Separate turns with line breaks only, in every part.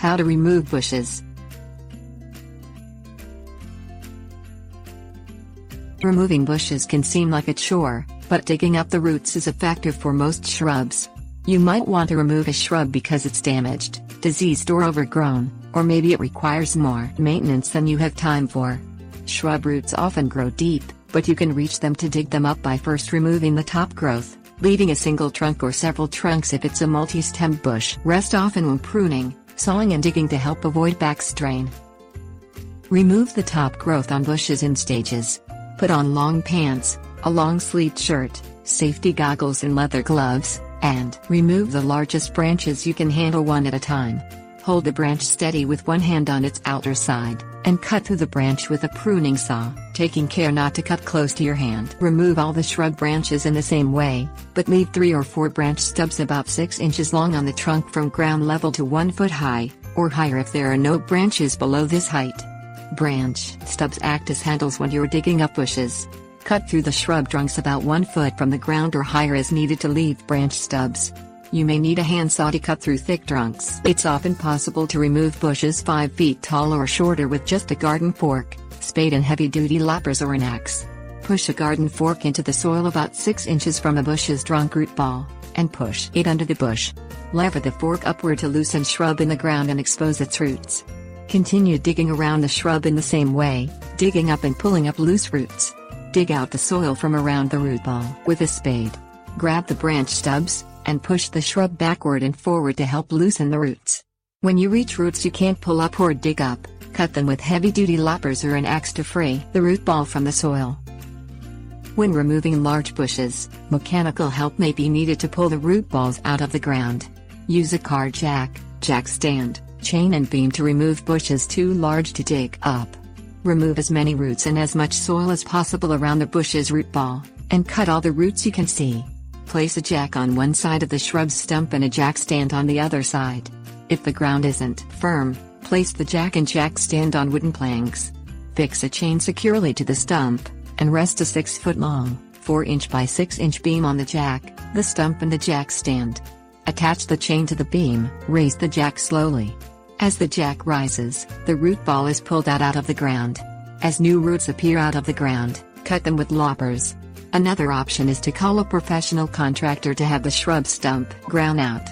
How to remove bushes. Removing bushes can seem like a chore, but digging up the roots is effective for most shrubs. You might want to remove a shrub because it's damaged, diseased or overgrown, or maybe it requires more maintenance than you have time for. Shrub roots often grow deep, but you can reach them to dig them up by first removing the top growth, leaving a single trunk or several trunks if it's a multi-stemmed bush. Rest often when pruning, sawing and digging to help avoid back strain. Remove the top growth on bushes in stages. Put on long pants, a long-sleeved shirt, safety goggles and leather gloves, and remove the largest branches you can handle one at a time. Hold the branch steady with one hand on its outer side, and cut through the branch with a pruning saw, taking care not to cut close to your hand. Remove all the shrub branches in the same way, but leave 3 or 4 branch stubs about 6 inches long on the trunk from ground level to 1 foot high, or higher if there are no branches below this height. Branch stubs act as handles when you're digging up bushes. Cut through the shrub trunks about 1 foot from the ground or higher as needed to leave branch stubs. You may need a handsaw to cut through thick trunks. It's often possible to remove bushes 5 feet tall or shorter with just a garden fork, spade and heavy-duty loppers or an axe. Push a garden fork into the soil about 6 inches from a bush's trunk root ball, and push it under the bush. Lever the fork upward to loosen shrub in the ground and expose its roots. Continue digging around the shrub in the same way, digging up and pulling up loose roots. Dig out the soil from around the root ball with a spade. Grab the branch stubs, and push the shrub backward and forward to help loosen the roots. When you reach roots you can't pull up or dig up, cut them with heavy-duty loppers or an axe to free the root ball from the soil. When removing large bushes, mechanical help may be needed to pull the root balls out of the ground. Use a car jack stand, chain and beam to remove bushes too large to dig up. Remove as many roots and as much soil as possible around the bush's root ball, and cut all the roots you can see. Place a jack on one side of the shrub's stump and a jack stand on the other side. If the ground isn't firm, place the jack and jack stand on wooden planks. Fix a chain securely to the stump, and rest a 6-foot-long, 4-inch by 6-inch beam on the jack, the stump and the jack stand. Attach the chain to the beam, raise the jack slowly. As the jack rises, the root ball is pulled out of the ground. As new roots appear out of the ground, cut them with loppers. Another option is to call a professional contractor to have the shrub stump ground out.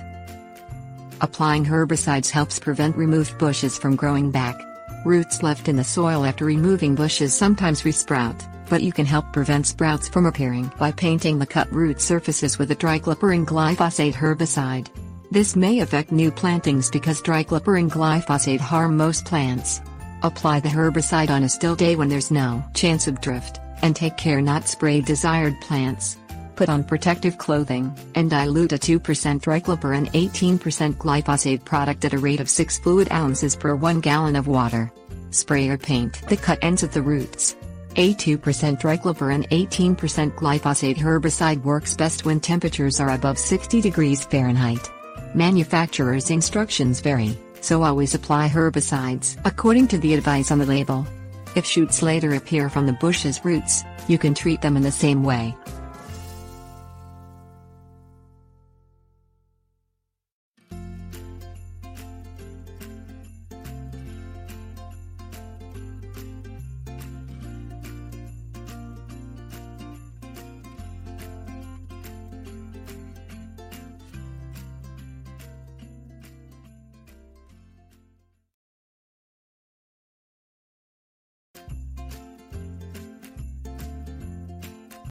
Applying herbicides helps prevent removed bushes from growing back. Roots left in the soil after removing bushes sometimes resprout, but you can help prevent sprouts from appearing by painting the cut root surfaces with a triclopirin glyphosate herbicide. This may affect new plantings because triclopirin glyphosate harm most plants. Apply the herbicide on a still day when there's no chance of drift, and take care not spray desired plants. Put on protective clothing, and dilute a 2% triclopirin 18% glyphosate product at a rate of 6 fluid ounces per 1 gallon of water. Spray or paint the cut ends of the roots. A 2% triclopirin 18% glyphosate herbicide works best when temperatures are above 60 degrees Fahrenheit. Manufacturer's instructions vary, so always apply herbicides according to the advice on the label. If shoots later appear from the bush's roots, you can treat them in the same way.